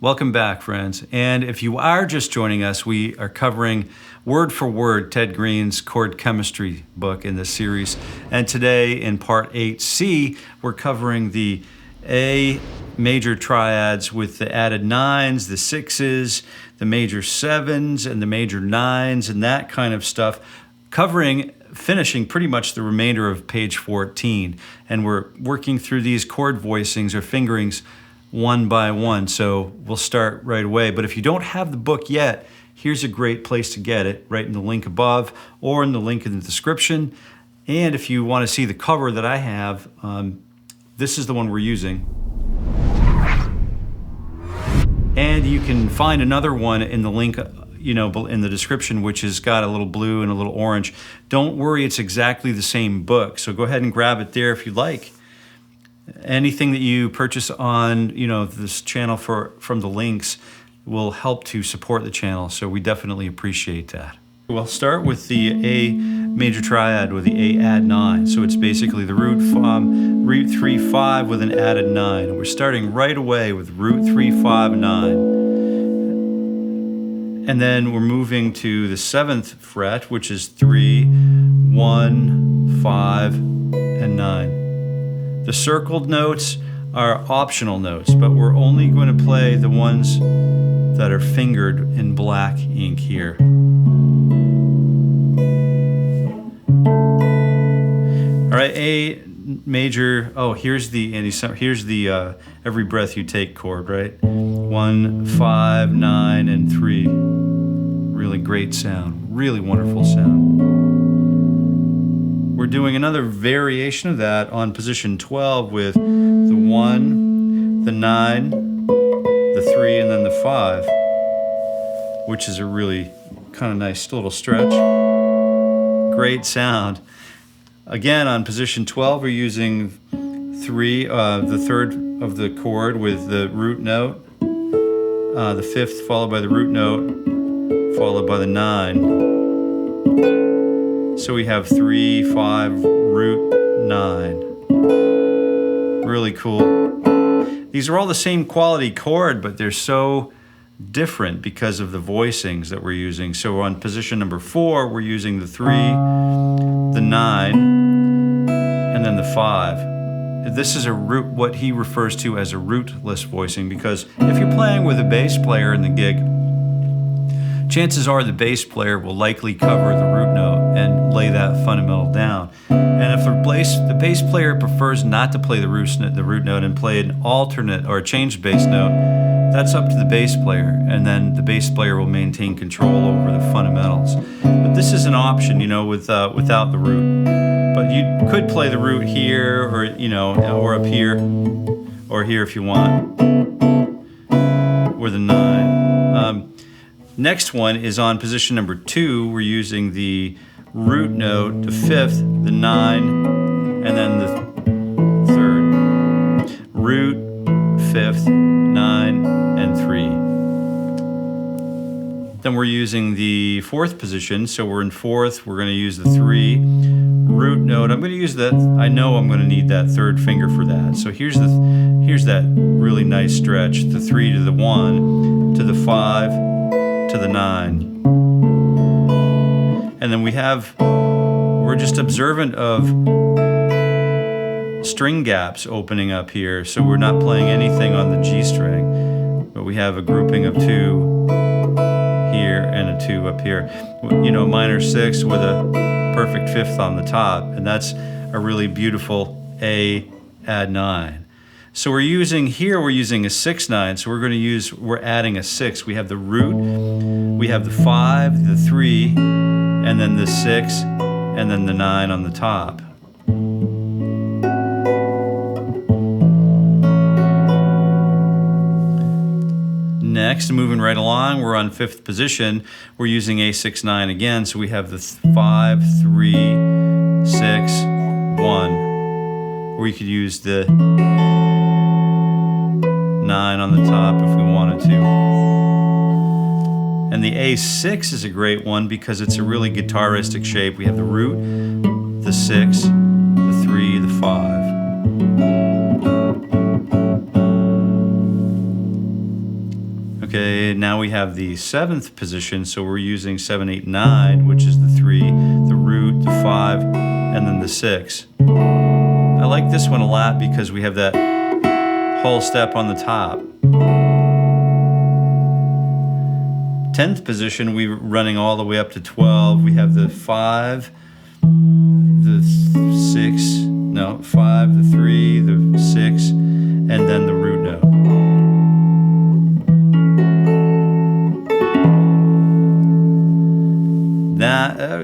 Welcome back, friends. And if you are just joining us, we are covering word for word Ted Greene's chord chemistry book in this series. And today in part 8C, we're covering the A major triads with the added nines, the sixes, the major sevens, and the major nines, and that kind of stuff, finishing pretty much the remainder of page 14. And we're working through these chord voicings or fingerings one by one, so we'll start right away. But if you don't have the book yet, here's a great place to get it, right in the link above or in the link in the description. And if you want to see the cover that I have, this is the one we're using. And you can find another one in the link, in the description, which has got a little blue and a little orange. Don't worry, it's exactly the same book, so go ahead and grab it there if you'd like. Anything that you purchase on, this channel from the links will help to support the channel, so we definitely appreciate that. We'll start with the A major triad with the A add 9. So it's basically the root 3 5 with an added 9. And we're starting right away with root 3 5 9. And then we're moving to the 7th fret, which is 3 1 5 and 9. The circled notes are optional notes, but we're only going to play the ones that are fingered in black ink here. All right, A major. Oh, here's the every breath you take chord, right? 1 5 9 and 3. Really great sound, really wonderful sound. We're doing another variation of that on position 12 with the 1, the 9, the 3, and then the 5, which is a really kind of nice little stretch. Great sound. Again, on position 12, we're using 3, the third of the chord with the root note, the 5th followed by the root note, followed by the 9. So we have 3, 5, root, 9. Really cool. These are all the same quality chord, but they're so different because of the voicings that we're using. So on position number 4, we're using the 3, the 9, and then the 5. This is what he refers to as a rootless voicing, because if you're playing with a bass player in the gig, chances are the bass player will likely cover the root note and lay that fundamental down. And if the bass player prefers not to play the root note and play an alternate or a changed bass note, that's up to the bass player, and then the bass player will maintain control over the fundamentals. But this is an option, without the root. But you could play the root here, or up here, or here if you want, or the 9. Next one is on position number 2. We're using the root note, the 5th, the 9, and then the 3rd. Root, 5th, 9, and 3. Then we're using the 4th position, so we're in 4th. We're going to use the 3, root note. I'm going to use that. I know I'm going to need that 3rd finger for that. So here's that really nice stretch. The 3 to the 1, to the 5, to the 9. And then we're just observant of string gaps opening up here. So we're not playing anything on the G string, but we have a grouping of 2 here and a 2 up here. Minor 6 with a perfect 5th on the top. And that's a really beautiful A add 9. So we're using a 6/9, so we're adding a 6. We have the root, we have the 5, the 3, and then the 6, and then the 9 on the top. Next, moving right along, we're on 5th position. We're using a 6/9 again, so we have the 5, 3, 6, 1. Or you could use the 9 on the top if we wanted to. And the A6 is a great one because it's a really guitaristic shape. We have the root, the 6, the 3, the 5. Okay, now we have the 7th position, so we're using 7, 8, 9, which is the 3, the root, the 5, and then the 6. I like this one a lot because we have that whole step on the top. 10th position, we're running all the way up to 12. We have the 5, the 6, no, 5, the 3, the 6, and then the root note.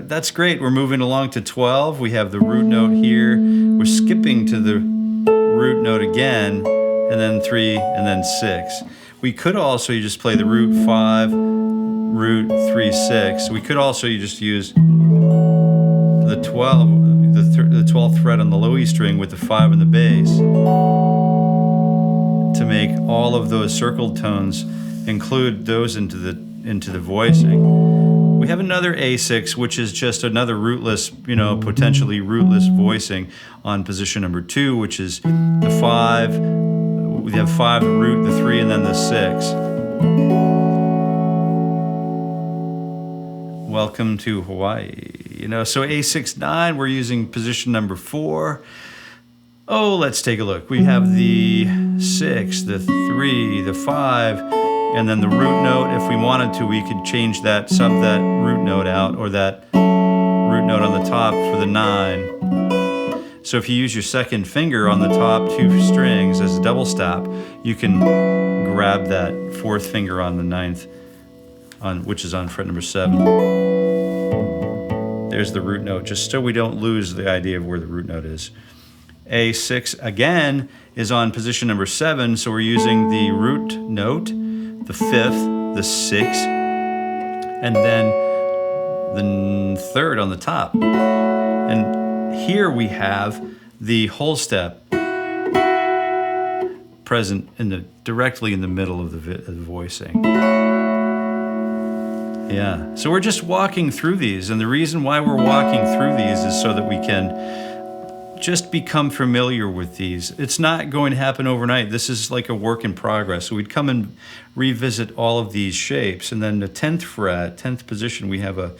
That's great. We're moving along to 12. We have the root note here. We're skipping to the root note again, and then 3, and then 6. We could also just play the root 5, root 3, 6. We could also just use the 12, the 12th fret on the low E string with the 5 on the bass to make all of those circled tones, include those into the voicing. We have another A6, which is just another rootless, potentially rootless voicing on position number 2, which is the 5. We have 5, the root, the 3, and then the 6. Welcome to Hawaii. So A6, 9, we're using position number 4. Oh, let's take a look. We have the 6, the 3, the 5, and then the root note. If we wanted to, we could change that, sub that root note out, or that root note on the top for the 9. So if you use your second finger on the top 2 strings as a double stop, you can grab that 4th finger on the 9th, which is on fret number 7. There's the root note, just so we don't lose the idea of where the root note is. A6 again is on position number 7, so we're using the root note, the 5th, the 6th, and then the 3rd on the top. And here we have the whole step present directly in the middle of the voicing. Yeah, so we're just walking through these, and the reason why we're walking through these is so that we can just become familiar with these. It's not going to happen overnight. This is like a work in progress. So we'd come and revisit all of these shapes. And then the 10th fret, 10th position, we have a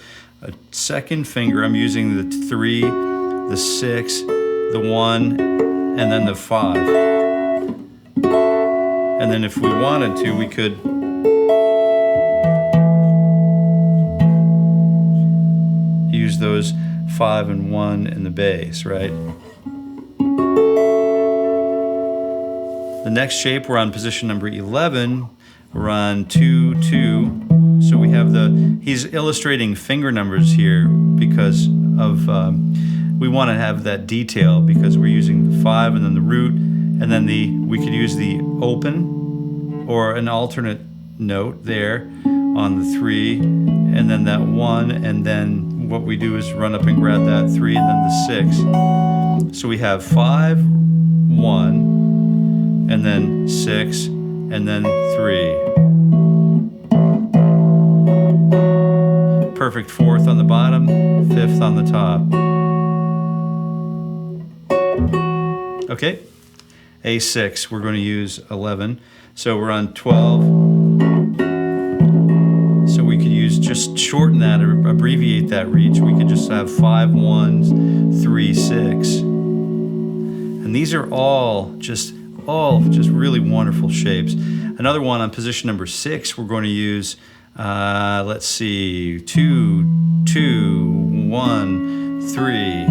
second finger. I'm using the 3, the 6, the 1, and then the 5. And then if we wanted to, we could use those 5 and 1 in the bass, right? The next shape, we're on position number 11. We're on 2, 2. So we have he's illustrating finger numbers here because of, we want to have that detail because we're using the 5 and then the root, and then we could use the open or an alternate note there on the 3, and then that 1, and then what we do is run up and grab that 3 and then the 6. So we have 5, 1, and then 6, and then 3. Perfect 4th on the bottom, 5th on the top. Okay, A6, we're going to use 11. So we're on 12. So we could just shorten that or abbreviate that reach. We could just have 5, 1, 3, 6. And these are all just really wonderful shapes. Another one on position number 6, we're going to use, let's see, 2, 2, 1, 3.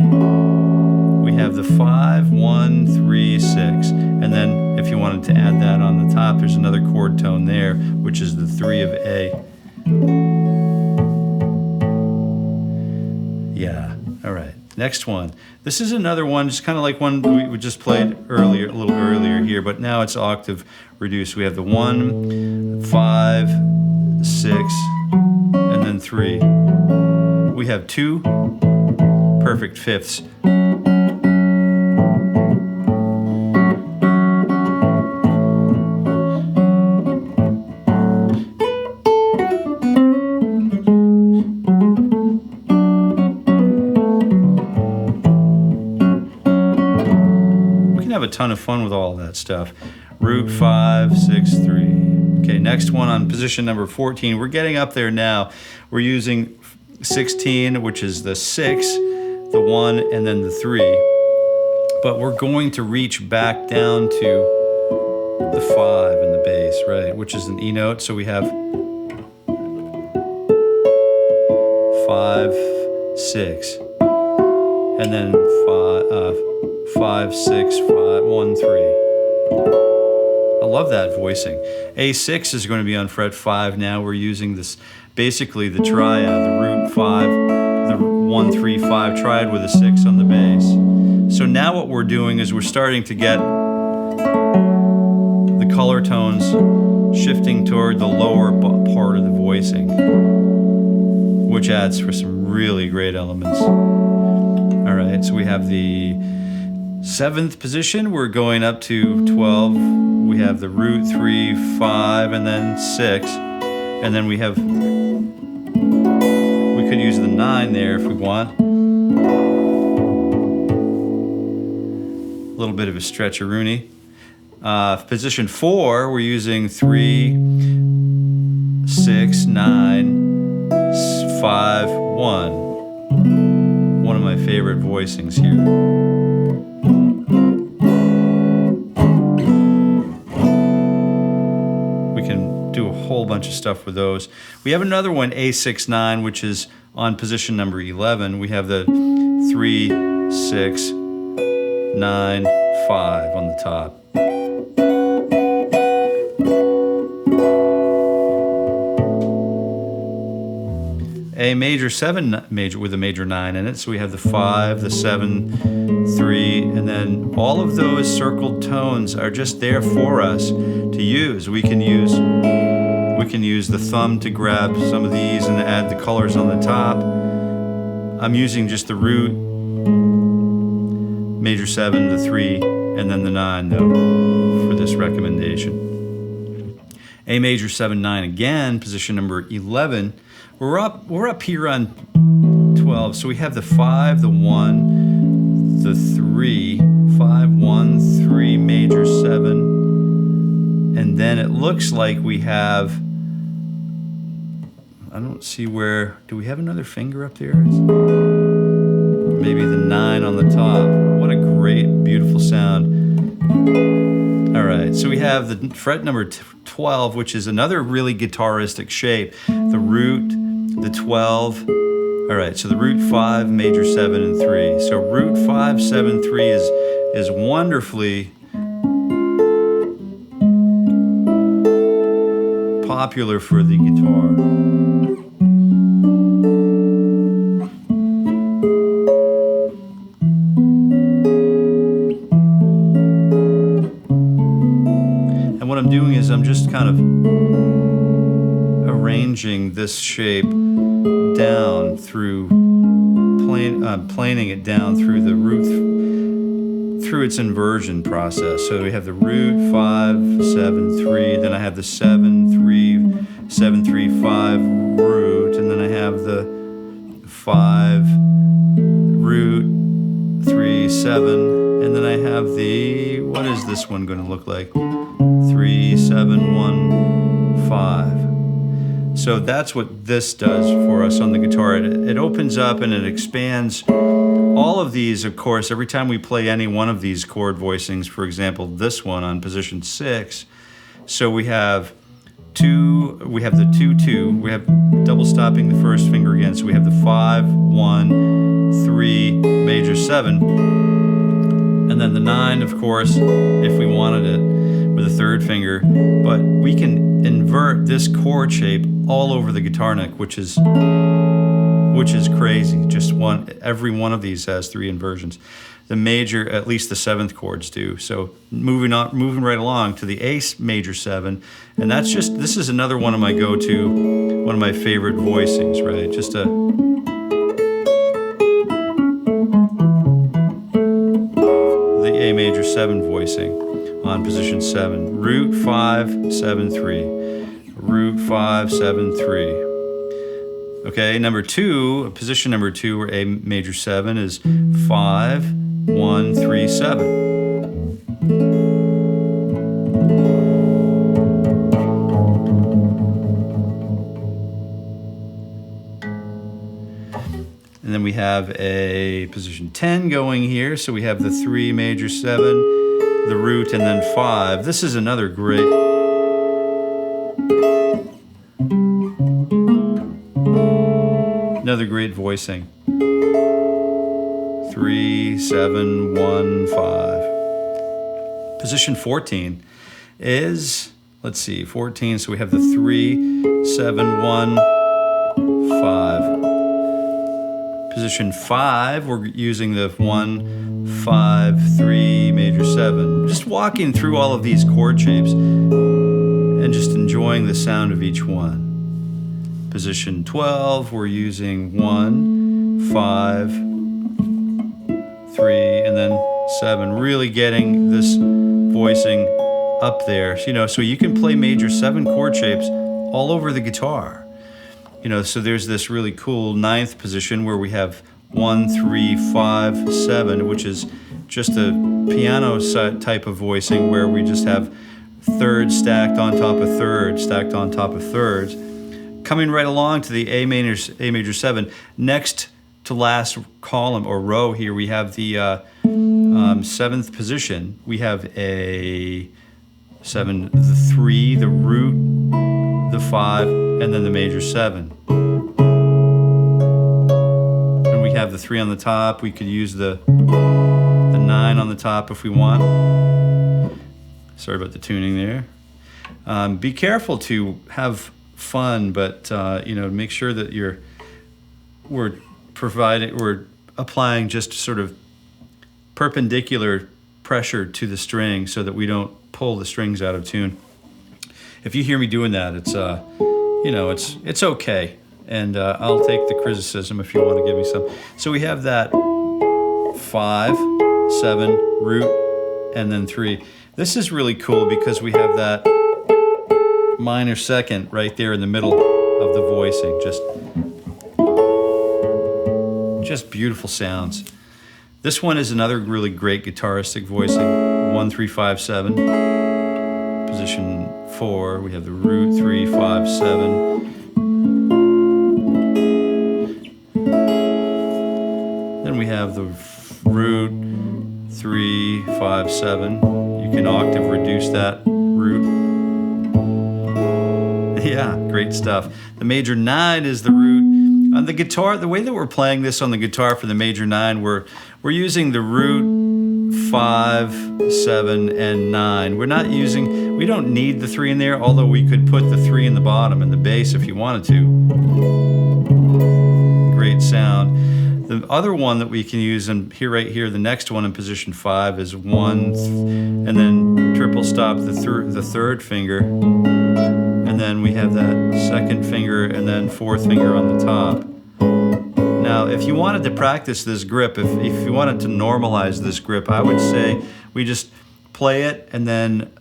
We have the 5, 1, 3, 6. And then if you wanted to add that on the top, there's another chord tone there, which is the 3 of A. Yeah, all right. Next one. This is another one, just kind of like one we just played earlier, a little earlier here, but now it's octave reduced. We have the 1, 5, 6, and then 3. We have 2 perfect fifths. Have a ton of fun with all that stuff. Root 5, 6, 3. Okay, next one on position number 14. We're getting up there now. We're using 16, which is the 6, the 1, and then the 3. But we're going to reach back down to the 5 in the bass, right, which is an E note. So we have 5, 6, and then 5, 6, 5, 1, 3. I love that voicing. A6 is going to be on fret 5 now. We're using this, basically the triad, the root 5, the 1, 3, 5 triad with a 6 on the bass. So now what we're doing is we're starting to get the color tones shifting toward the lower part of the voicing, which adds for some really great elements. All right, so we have the 7th position. We're going up to 12. We have the root 3, 5, and then 6. And then we could use the 9 there if we want. A little bit of a stretch-a-rooney. Position 4, we're using 3, 6, 9, 5, 1. One of my favorite voicings here. We can do a whole bunch of stuff with those. We have another one, A6, 9, which is on position number 11. We have the 3, 6, 9, 5 on the top. A major 7 major with a major 9 in it. So we have the 5, the 7, 3, and then all of those circled tones are just there for us to use. We can use the thumb to grab some of these and add the colors on the top. I'm using just the root, major 7, the 3, and then the 9 though for this recommendation. A major 7, 9 again, position number 11. We're up here on 12, so we have the 5, the 1, the 3, 5, 1, 3, major 7, and then it looks like we have, I don't see where, do we have another finger up there? Maybe the 9 on the top. What a great, beautiful sound. All right, so we have the fret number 12, which is another really guitaristic shape. The root, the 12. All right, so the root 5, major 7, and 3. So root 5, 7, 3 is wonderfully popular for the guitar. And what I'm doing is I'm just kind of arranging this shape down through, planing it down through the root, through its inversion process. So we have the root 5, 7, 3, then I have the 7, 3, 7, 3, 5 root, and then I have the 5 root, 3, 7, and then I have the, what is this one going to look like? 3, 7, 1, 5. So that's what this does for us on the guitar. It opens up and it expands all of these, of course, every time we play any one of these chord voicings, for example, this one on position 6. So we have the 2, 2, we have double stopping the first finger again. So we have the 5, 1, 3, major 7, and then the 9, of course, if we wanted it, with a third finger. But we can invert this chord shape all over the guitar neck, which is crazy. Just every one of these has 3 inversions. The major, at least the 7th chords do. So moving right along to the A major 7, and this is another one of my go-to, one of my favorite voicings, right? Just the A major 7 voicing on position 7. Root 5, 7, 3. Root 5, 7, 3. Okay, number 2, position number 2, where A major 7 is 5, 1, 3, 7. And then we have a position 10 going here. So we have the 3 major 7, the root, and then 5. This is another great. Another great voicing. 3, 7, 1, 5. Position 14 is, let's see, 14. So we have the 3, 7, 1, 5. Position 5, we're using the 1, 5, 3, major 7. Just walking through all of these chord shapes and just enjoying the sound of each one. Position 12, we're using 1, 5, 3, and then 7. Really getting this voicing up there. So you can play major 7 chord shapes all over the guitar. So there's this really cool 9th position where we have 1, 3, 5, 7, which is just a piano type of voicing where we just have thirds stacked on top of thirds, stacked on top of thirds. Coming right along to the A major 7. Next to last column or row here, we have the 7th position. We have a 7, the 3, the root, the 5, and then the major 7. And we have the 3 on the top. We could use the 9 on the top if we want. Sorry about the tuning there. Be careful to have fun, but make sure that we're applying just sort of perpendicular pressure to the string so that we don't pull the strings out of tune. If you hear me doing that, it's okay, and I'll take the criticism if you want to give me some. So we have that 5, 7, root, and then 3. This is really cool because we have that minor second right there in the middle of the voicing. Just beautiful sounds. This one is another really great guitaristic voicing. 1, 3, 5, 7. Position 4, we have the root, 3, 5, 7. Then we have the root, 3, 5, 7. You can octave reduce that root. Yeah, great stuff. The major 9 is the root. On the guitar, the way that we're playing this on the guitar for the major 9, we're using the root, 5, 7, and 9. We don't need the 3 in there, although we could put the 3 in the bottom and the bass if you wanted to. Great sound. The other one that we can use, and right here, the next one in position 5 is 1, and then triple stop the third finger. And then we have that 2nd finger and then 4th finger on the top. Now, if you wanted to practice this grip, if you wanted to normalize this grip, I would say we just play it and then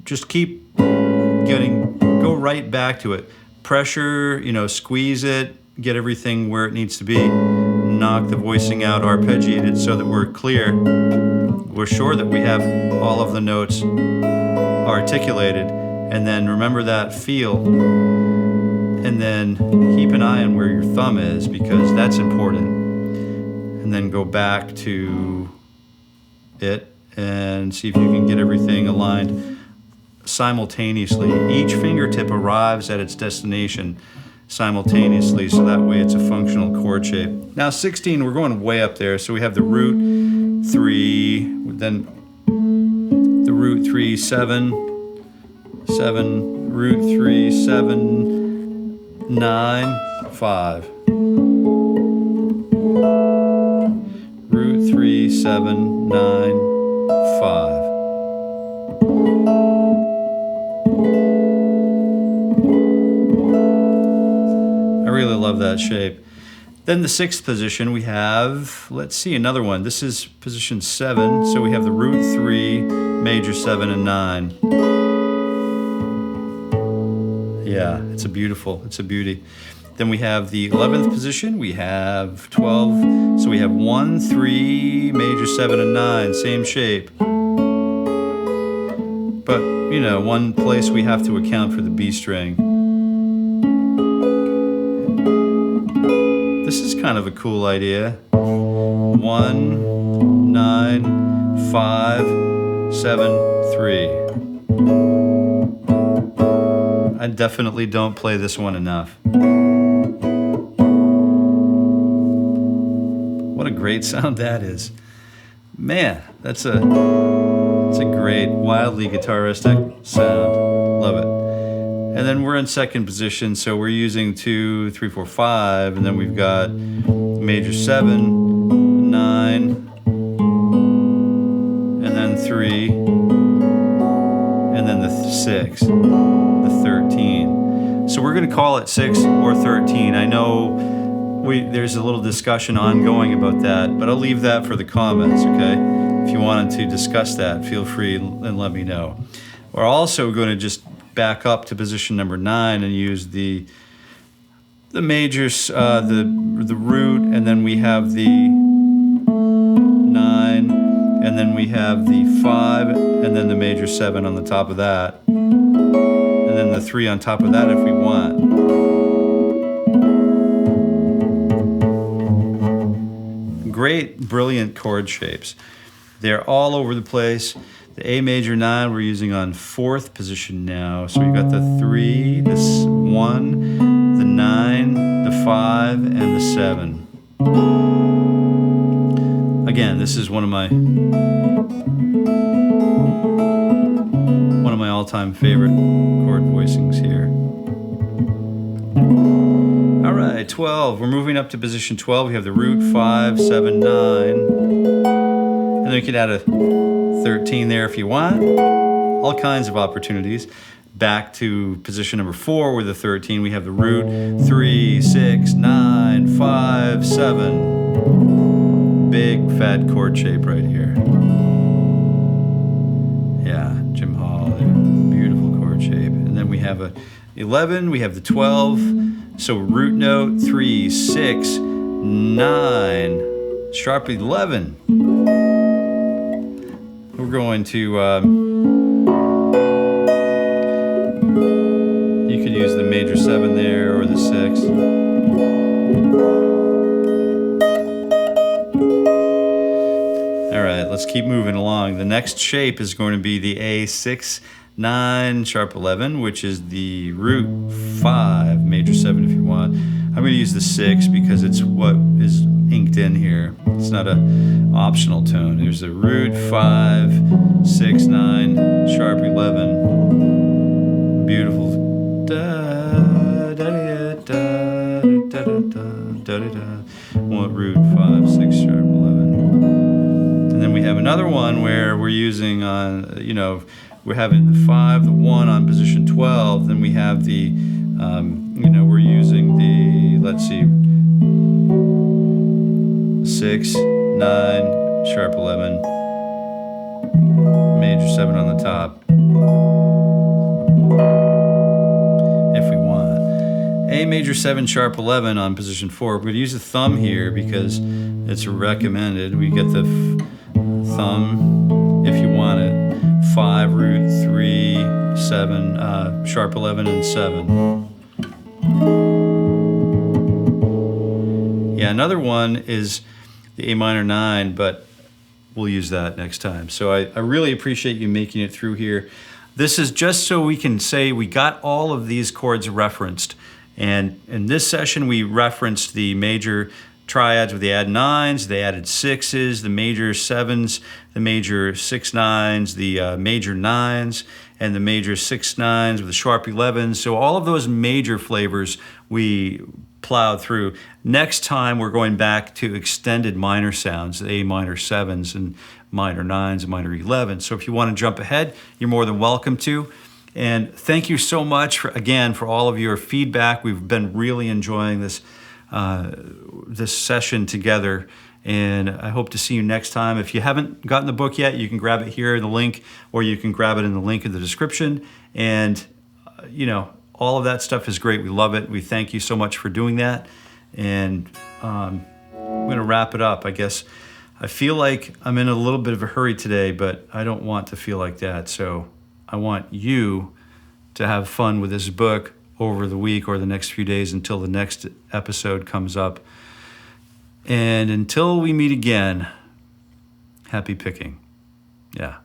just keep go right back to it. Pressure, squeeze it, get everything where it needs to be, knock the voicing out, arpeggiate it so that we're clear. We're sure that we have all of the notes articulated. And then remember that feel, and then keep an eye on where your thumb is because that's important. And then go back to it and see if you can get everything aligned simultaneously. Each fingertip arrives at its destination simultaneously, so that way it's a functional chord shape. Now 16, we're going way up there. So we have the root, 3, then the root, 3, 7, 7, root, 3, 7, 9, 5. Root, 3, 7, 9, 5. I really love that shape. Then the 6th position we have, let's see, another one. This is position 7, so we have the root, 3, major 7, and 9. Yeah, it's a beauty. Then we have the 11th position, we have 12, so we have 1, 3, major 7, and 9, same shape. But, one place we have to account for the B string. This this is kind of a cool idea. 1, 9, 5, 7, 3. I definitely don't play this one enough. What a great sound that is. Man, that's a great, wildly guitaristic sound. Love it. And then we're in second position, so we're using 2, 3, 4, 5, and then we've got major 7, 9, and then 3, and then the 6, the 13. So we're going to call it 6 or 13. I know there's a little discussion ongoing about that, but I'll leave that for the comments, okay? If you wanted to discuss that, feel free and let me know. We're also going to just back up to position number 9 and use the majors, the root, and then we have the 9, and then we have the 5, and then the major 7 on the top of that, and then the 3 on top of that if we want. Great, brilliant chord shapes. They're all over the place. The A major 9 we're using on 4th position now. So we've got the 3, the 1, the 9, the 5, and the 7. Again, this is one of my all-time favorite chord voicings here. All right, 12. We're moving up to position 12. We have the root, 5, 7, 9. And then we could add a 13 there if you want. All kinds of opportunities. Back to position number 4 with the 13. We have the root, 3, 6, 9, 5, 7. Big fat chord shape right here. Yeah, 𝘊𝘁𝘁𝘁, beautiful chord shape. And then we have a 11, we have the 12. So root note, 3, 6, 9, sharp 11. We're going to, you could use the major 7 there or the 6. All right, let's keep moving along. The next shape is going to be the A6, 9, sharp 11, which is the root 5, major 7 if you want. I'm going to use the 6 because it's what is inked in here. It's not an optional tone. There's a root 5, 6, 9, sharp 11. Beautiful. One root 5, 6, sharp 11. And then we have another one where we're using on, we're having the 5, the 1 on position 12. Then we have the, we're using the, let's see, 6, 9, sharp 11, major 7 on the top, if we want. A major 7, sharp 11 on position 4. We're going to use the thumb here because it's recommended. We get the thumb if you want it. 5, root, 3, 7, sharp 11, and 7. Yeah, another one is the A minor 9, but we'll use that next time. So I really appreciate you making it through here. This is just so we can say we got all of these chords referenced. And in this session, we referenced the major triads with the add 9s, they added 6s, the major 7s, the major 6 9s, the major 9s, and the major 6 9s with the sharp 11s. So all of those major flavors we plowed through. Next time we're going back to extended minor sounds, the A minor 7s and minor 9s and minor 11s. So if you want to jump ahead, you're more than welcome to. And thank you so much again for all of your feedback. We've been really enjoying this session together, and I hope to see you next time. If you haven't gotten the book yet, you can grab it here in the link, or you can grab it in the link in the description. And all of that stuff is great. We love it. We thank you so much for doing that. And I'm going to wrap it up. I guess I feel like I'm in a little bit of a hurry today, but I don't want to feel like that. So I want you to have fun with this book over the week or the next few days until the next episode comes up. And until we meet again, happy picking. Yeah.